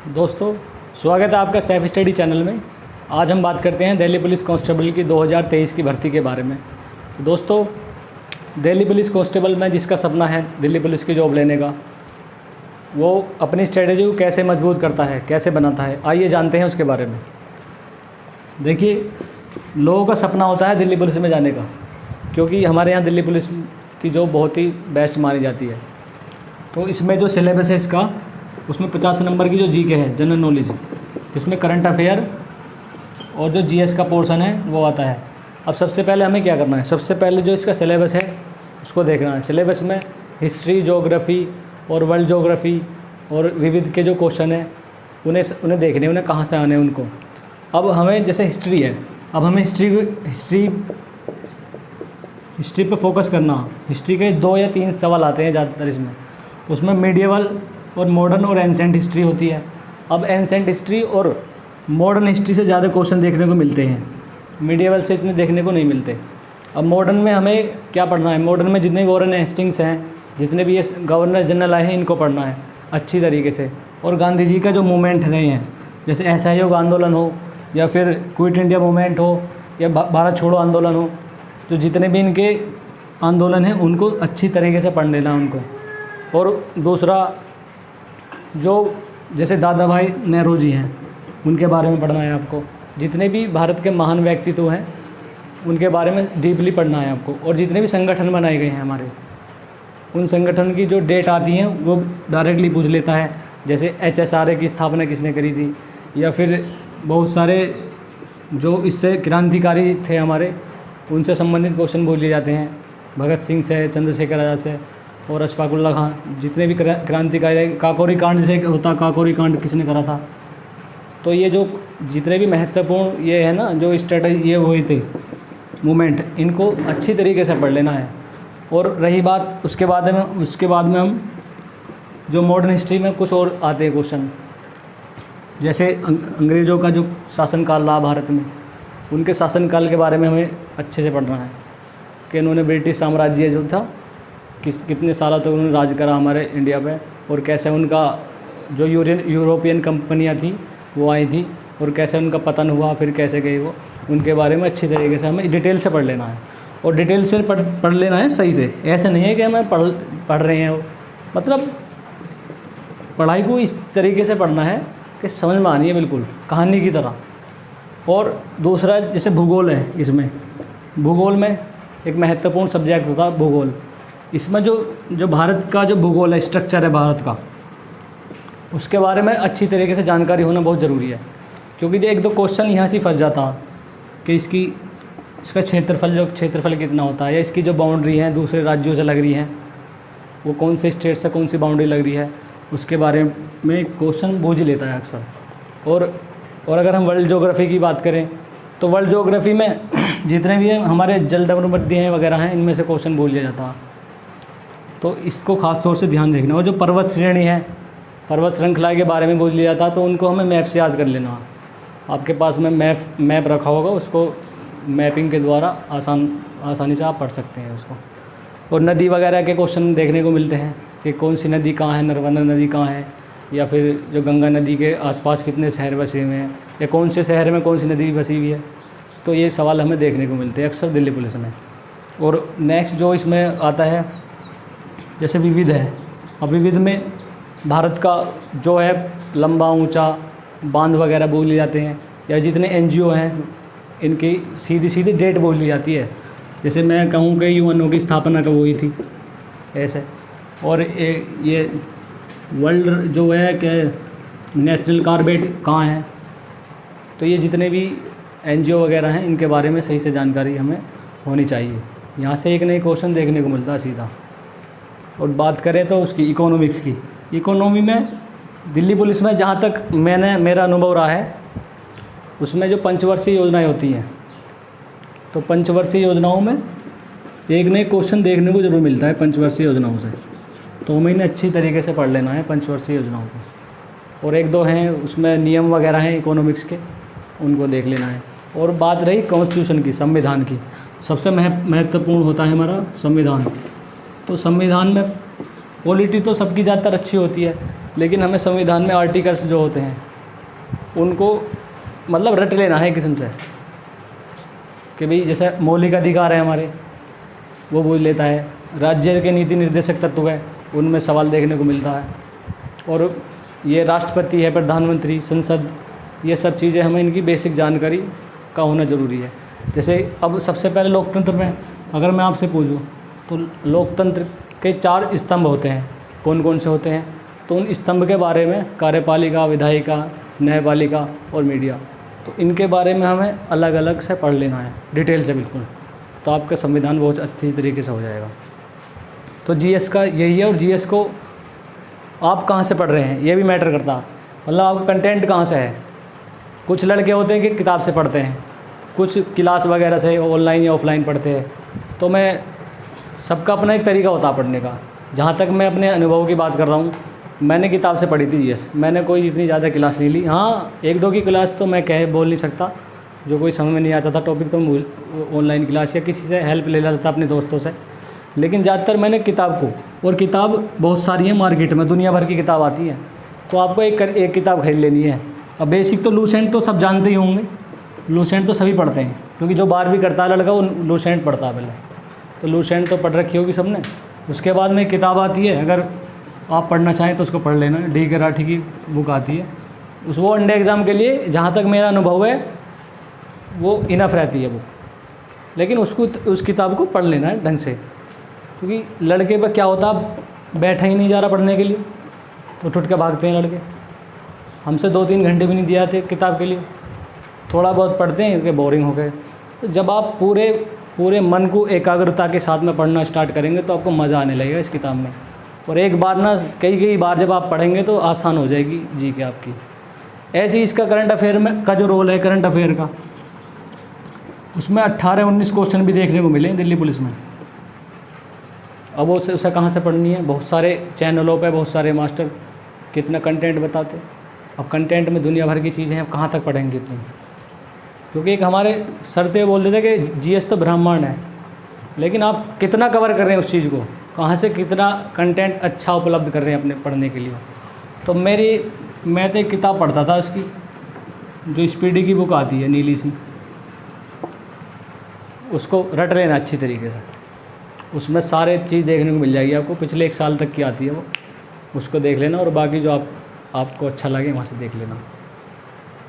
दोस्तों, स्वागत है आपका सेल्फ स्टडी चैनल में। आज हम बात करते हैं दिल्ली पुलिस कांस्टेबल की 2023 की भर्ती के बारे में। दोस्तों, दिल्ली पुलिस कांस्टेबल में जिसका सपना है दिल्ली पुलिस की जॉब लेने का, वो अपनी स्ट्रेटजी को कैसे मजबूत करता है, कैसे बनाता है, आइए जानते हैं उसके बारे में। देखिए, लोगों का सपना होता है दिल्ली पुलिस में जाने का, क्योंकि हमारे यहाँ दिल्ली पुलिस की जॉब बहुत ही बेस्ट मानी जाती है। तो इसमें जो सिलेबस है इसका, उसमें 50 नंबर की जो जीके है, जनरल नॉलेज, जिसमें करंट अफेयर और जो जीएस का पोर्शन है वो आता है। अब सबसे पहले हमें क्या करना है, सबसे पहले जो इसका सिलेबस है उसको देखना है। सिलेबस में हिस्ट्री, ज्योग्राफी और वर्ल्ड ज्योग्राफी और विविध के जो क्वेश्चन हैं उन्हें देखने, उन्हें कहाँ से आने हैं उनको। अब हमें जैसे हिस्ट्री है, अब हमें हिस्ट्री पे फोकस करना। हिस्ट्री के 2 या 3 सवाल आते हैं ज़्यादातर उसमें मीडिएवल और मॉडर्न और एंसेंट हिस्ट्री होती है। अब एंसेंट हिस्ट्री और मॉडर्न हिस्ट्री से ज़्यादा क्वेश्चन देखने को मिलते हैं, मीडिएवल से इतने देखने को नहीं मिलते। अब मॉडर्न में हमें क्या पढ़ना है, मॉडर्न में जितने वॉरेन हेस्टिंग्स हैं, जितने भी ये गवर्नर जनरल आए हैं, इनको पढ़ना है अच्छी तरीके से। और गांधी जी का जो मूवमेंट रहे हैं, जैसे असहयोग आंदोलन हो या फिर क्विट इंडिया मूवमेंट हो या भारत छोड़ो आंदोलन हो, जो जितने भी इनके आंदोलन हैं उनको अच्छी तरीके से पढ़ लेना उनको। और दूसरा, जो जैसे दादा भाई नेहरू जी हैं, उनके बारे में पढ़ना है आपको। जितने भी भारत के महान व्यक्तित्व हैं उनके बारे में डीपली पढ़ना है आपको। और जितने भी संगठन बनाए गए हैं हमारे, उन संगठन की जो डेट आती हैं वो डायरेक्टली पूछ लेता है। जैसे HSRA की स्थापना किसने करी थी, या फिर बहुत सारे जो इससे क्रांतिकारी थे हमारे, उनसे संबंधित क्वेश्चन पूछ लिए जाते हैं। भगत सिंह से, चंद्रशेखर आज़ाद से और अशफाक उल्लाह खां, जितने भी क्रांतिकारी, काकोरी कांड से होता, काकोरी कांड किसने करा था। तो ये जो जितने भी महत्वपूर्ण ये है ना, जो स्ट्रेटजी ये हुए थे मूवमेंट, इनको अच्छी तरीके से पढ़ लेना है। और रही बात उसके बाद में हम जो मॉडर्न हिस्ट्री में कुछ और आते हैं क्वेश्चन, जैसे अंग्रेज़ों का जो शासनकाल रहा भारत में, उनके शासनकाल के बारे में हमें अच्छे से पढ़ना है कि इन्होंने ब्रिटिश साम्राज्य जो था कितने सालों तक उन्होंने राज करा हमारे इंडिया पे, और कैसे उनका जो यूरोपियन कंपनियां थी वो आई थी, और कैसे उनका पतन हुआ, फिर कैसे गई वो, उनके बारे में अच्छी तरीके से हमें डिटेल से पढ़ लेना है। और डिटेल से पढ़ लेना है सही से। ऐसे नहीं है कि हमें पढ़ रहे हैं, मतलब पढ़ाई को इस तरीके से पढ़ना है कि समझ में आनी है, बिल्कुल कहानी की तरह। और दूसरा, जैसे भूगोल है, इसमें भूगोल में एक महत्वपूर्ण सब्जेक्ट होता है भूगोल। इसमें जो भारत का जो भूगोल है, स्ट्रक्चर है भारत का, उसके बारे में अच्छी तरीके से जानकारी होना बहुत ज़रूरी है। क्योंकि जो 1-2 क्वेश्चन यहाँ से फंस जाता कि इसका क्षेत्रफल कितना होता है, या इसकी जो बाउंड्री है दूसरे राज्यों से लग रही हैं, वो कौन से स्टेट से कौन सी बाउंड्री लग रही है, उसके बारे में क्वेश्चन बूझ लेता है अक्सर। और अगर हम वर्ल्ड ज्योग्राफी की बात करें, तो वर्ल्ड ज्योग्राफी में जितने भी हमारे जलमग्न हैं वगैरह हैं, इनमें से क्वेश्चन भूल लिया जाता है। तो इसको ख़ास तौर से ध्यान रखना। और जो पर्वत श्रेणी है, पर्वत श्रृंखला के बारे में भूल लिया जाता, तो उनको हमें मैप से याद कर लेना। आपके पास में मैप रखा होगा, उसको मैपिंग के द्वारा आसानी से आप पढ़ सकते हैं उसको। और नदी वगैरह के क्वेश्चन देखने को मिलते हैं कि कौन सी नदी कहाँ है, नर्मदा नदी कहाँ है, या फिर जो गंगा नदी के आसपास कितने शहर बसे हुए हैं, या कौन से शहर में कौन सी नदी बसी हुई है। तो ये सवाल हमें देखने को मिलते हैं अक्सर दिल्ली पुलिस में। और नेक्स्ट जो इसमें आता है, जैसे विविध है। अब विविध में भारत का जो है लंबा ऊंचा बांध वगैरह बोल लिए जाते हैं, या जितने NGO हैं इनकी सीधी डेट बोल ली जाती है। जैसे मैं कहूँ कि UN की स्थापना कब हुई थी, ऐसे। और ये वर्ल्ड जो है कि नेशनल कार्बेट कहाँ है। तो ये जितने भी NGO वगैरह हैं, इनके बारे में सही से जानकारी हमें होनी चाहिए। यहाँ से एक नई क्वेश्चन देखने को मिलता है सीधा। और बात करें तो उसकी इकोनॉमिक्स की, इकोनॉमी में दिल्ली पुलिस में जहाँ तक मेरा अनुभव रहा है, उसमें जो पंचवर्षीय योजनाएं होती हैं, तो पंचवर्षीय योजनाओं में एक नए क्वेश्चन देखने को जरूर मिलता है पंचवर्षीय योजनाओं से। तो हमें इन्हें अच्छी तरीके से पढ़ लेना है पंचवर्षीय योजनाओं को। और 1-2 हैं उसमें नियम वगैरह हैं इकोनॉमिक्स के, उनको देख लेना है। और बात रही कॉन्स्टिट्यूशन की, संविधान की, सबसे महत्वपूर्ण होता है हमारा संविधान। तो संविधान में पॉलिटी तो सबकी ज़्यादातर अच्छी होती है, लेकिन हमें संविधान में आर्टिकल्स जो होते हैं उनको मतलब रट लेना है किस्म से कि भाई जैसे मौलिक अधिकार है हमारे, वो बोल लेता है। राज्य के नीति निर्देशक तत्व है, उनमें सवाल देखने को मिलता है। और ये राष्ट्रपति है, प्रधानमंत्री, संसद, ये सब चीज़ें हमें इनकी बेसिक जानकारी का होना ज़रूरी है। जैसे अब सबसे पहले लोकतंत्र में अगर मैं आपसे पूछूं तो लोकतंत्र के 4 स्तंभ होते हैं। कौन कौन से होते हैं? तो उन स्तंभ के बारे में कार्यपालिका, विधायिका, न्यायपालिका और मीडिया, तो इनके बारे में हमें अलग अलग से पढ़ लेना है, डिटेल से बिल्कुल, तो आपका संविधान बहुत अच्छी तरीके से हो जाएगा। तो जीएस का यही है। और जीएस को आप कहाँ से पढ़ रहे हैं ये भी मैटर करता है, मतलब आपका कंटेंट कहाँ से है। कुछ लड़के होते हैं कि किताब से पढ़ते हैं, कुछ क्लास वगैरह से ऑनलाइन या ऑफलाइन पढ़ते हैं। तो मैं सबका अपना एक तरीका होता है पढ़ने का। जहाँ तक मैं अपने अनुभव की बात कर रहा हूँ, मैंने किताब से पढ़ी थी जीएस, मैंने कोई इतनी ज़्यादा क्लास नहीं ली। हाँ, 1-2 की क्लास तो मैं बोल नहीं सकता, जो कोई समझ में नहीं आता था टॉपिक तो ऑनलाइन क्लास या किसी से हेल्प ले लेता था अपने दोस्तों से। लेकिन ज़्यादातर मैंने किताब को, और किताब बहुत सारी है मार्केट में, दुनिया भर की किताब आती है, तो आपको एक किताब खरीद लेनी है। अब बेसिक तो लूसेंट तो सब जानते ही होंगे, लूसेंट तो सभी पढ़ते हैं, क्योंकि जो 12वीं करता है लड़का वो लूसेंट पढ़ता है पहले, तो लूसेंट तो पढ़ रखी होगी सबने। उसके बाद में एक किताब आती है, अगर आप पढ़ना चाहें तो उसको पढ़ लेना, डी के राठी की बुक आती है, वो अंडे एग्ज़ाम के लिए जहाँ तक मेरा अनुभव है वो इनफ रहती है बुक। लेकिन उस किताब को पढ़ लेना है ढंग से, क्योंकि लड़के पर क्या होता है, बैठा ही नहीं जा रहा पढ़ने के लिए, उठ के भागते हैं लड़के। हमसे 2-3 घंटे भी नहीं दिया थे किताब के लिए, थोड़ा बहुत पढ़ते हैं कि बोरिंग हो गए। तो जब आप पूरे मन को एकाग्रता के साथ में पढ़ना स्टार्ट करेंगे तो आपको मज़ा आने लगेगा इस किताब में। और एक बार ना कई बार जब आप पढ़ेंगे तो आसान हो जाएगी जी के आपकी। ऐसे ही इसका करंट अफेयर में का जो रोल है, करंट अफेयर का, उसमें 18-19 क्वेश्चन भी देखने को मिले दिल्ली पुलिस में। अब उसे कहाँ से पढ़नी है? बहुत सारे चैनलों पे बहुत सारे मास्टर कितना कंटेंट बताते। अब कंटेंट में दुनिया भर की चीज़ें हैं, अब कहाँ तक पढ़ेंगे इतनी? क्योंकि एक हमारे सर थे बोलते थे कि जीएस तो ब्रह्मांड है, लेकिन आप कितना कवर कर रहे हैं उस चीज़ को, कहाँ से कितना कंटेंट अच्छा उपलब्ध कर रहे हैं अपने पढ़ने के लिए। तो मैं तो एक किताब पढ़ता था उसकी, जो स्पीडी की बुक आती है नीली सी, उसको रट लेना अच्छी तरीके से, उसमें सारे चीज़ देखने को मिल जाएगी आपको, पिछले 1 साल तक की आती है वो, उसको देख लेना और बाकी जो आपको अच्छा लगे वहाँ से देख लेना।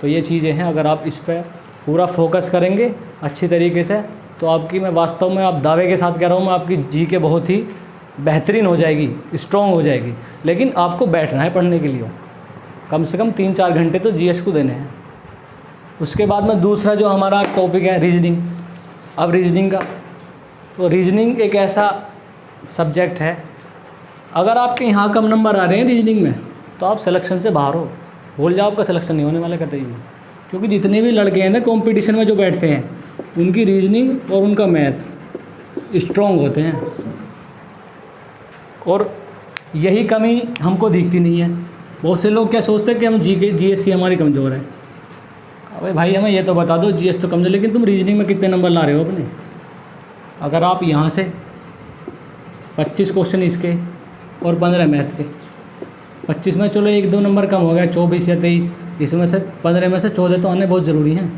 तो ये चीज़ें हैं, अगर आप इस पर पूरा फोकस करेंगे अच्छी तरीके से तो आपकी, मैं वास्तव में आप दावे के साथ कह रहा हूँ, मैं आपकी जी के बहुत ही बेहतरीन हो जाएगी, स्ट्रॉन्ग हो जाएगी। लेकिन आपको बैठना है पढ़ने के लिए, कम से कम 3-4 घंटे तो जीएस को देने हैं। उसके बाद में दूसरा जो हमारा टॉपिक है रीजनिंग। अब रीजनिंग का, तो रीजनिंग एक ऐसा सब्जेक्ट है, अगर आपके यहाँ कम नंबर आ रहे हैं रीजनिंग में तो आप सिलेक्शन से बाहर हो, भूल जाओ, आपका सिलेक्शन नहीं होने वाला कतई भी। क्योंकि जितने भी लड़के हैं ना कंपटीशन में जो बैठते हैं, उनकी रीजनिंग और उनका मैथ स्ट्रॉन्ग होते हैं, और यही कमी हमको दिखती नहीं है। बहुत से लोग क्या सोचते हैं कि हम जीएस हमारी कमज़ोर है। अबे भाई, हमें ये तो बता दो, जीएस तो कमज़ोर, लेकिन तुम रीजनिंग में कितने नंबर ला रहे हो अपने? अगर आप यहाँ से 25 क्वेश्चन इसके और 15 मैथ के, 25 में चलो 1-2 नंबर कम हो गया, 24 या 23, इसमें से 15 में से 14 तो आने बहुत ज़रूरी हैं।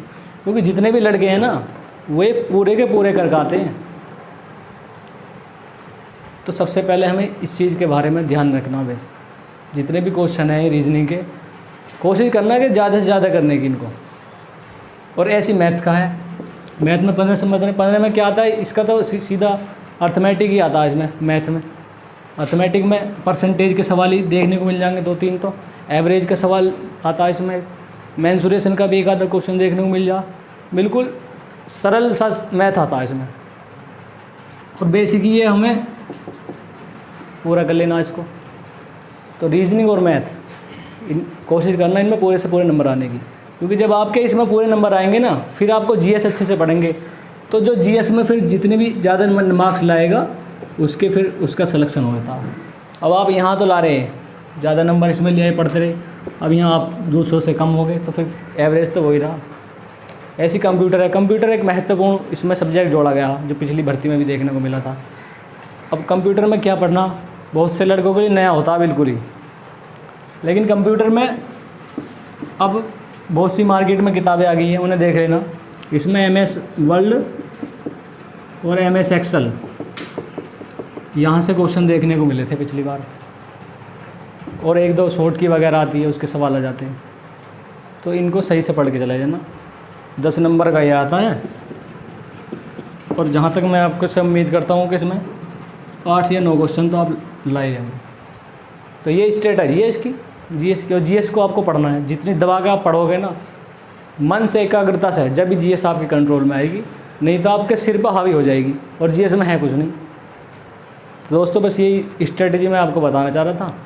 क्योंकि जितने भी लड़के हैं ना, वे पूरे के पूरे करके आते हैं। तो सबसे पहले हमें इस चीज़ के बारे में ध्यान रखना है। जितने भी क्वेश्चन हैं रीजनिंग के, कोशिश करना कि ज़्यादा से ज़्यादा करने की इनको। और ऐसी मैथ का है, मैथ में 15 से 15 में क्या आता है, इसका तो सीधा अर्थमेटिक ही आता है इसमें। मैथ में अर्थमेटिक में परसेंटेज के सवाल ही देखने को मिल जाएंगे 2-3, तो एवरेज का सवाल आता है इसमें, मेंसुरेशन का भी 1-आधा क्वेश्चन देखने को मिल जा। बिल्कुल सरल सा मैथ आता है इसमें, और बेसिक ये हमें पूरा कर लेना इसको। तो रीजनिंग और मैथ कोशिश करना इनमें पूरे से पूरे नंबर आने की, क्योंकि जब आपके इसमें पूरे नंबर आएंगे ना, फिर आपको जीएस अच्छे से पढ़ेंगे, तो जो जीएस में फिर जितने भी ज़्यादा मार्क्स लाएगा उसके फिर उसका सिलेक्शन होता है। अब आप यहाँ तो ला रहे हैं, ज़्यादा नंबर इसमें लिए पढ़ते रहे, अब यहाँ आप 200 से कम हो गए, तो फिर एवरेज तो वही रहा। ऐसी कंप्यूटर है, कंप्यूटर एक महत्वपूर्ण इसमें सब्जेक्ट जोड़ा गया, जो पिछली भर्ती में भी देखने को मिला था। अब कंप्यूटर में क्या पढ़ना बहुत से लड़कों के लिए नया होता है बिल्कुल ही, लेकिन कंप्यूटर में अब बहुत सी मार्केट में किताबें आ गई हैं, उन्हें देख लेना। इसमें MS वर्ल्ड और MS एक्सेल, यहाँ से क्वेश्चन देखने को मिले थे पिछली बार, और 1-2 शॉर्ट की वगैरह आती है, उसके सवाल आ जाते हैं। तो इनको सही से पढ़ के चले जाना। 10 नंबर का ये आता है, और जहाँ तक मैं आपको से उम्मीद करता हूँ कि इसमें 8 या 9 क्वेश्चन तो आप लाए जाएंगे। तो ये स्ट्रेटजी है इसकी GS की, और GS को आपको पढ़ना है। जितनी दबा के आप पढ़ोगे ना, मन से, एकाग्रता से, जब भी GS आपके कंट्रोल में आएगी, नहीं तो आपके सिर पर हावी हो जाएगी, और GS में है कुछ नहीं। तो दोस्तों बस यही स्ट्रेटजी मैं आपको बताना चाह रहा था।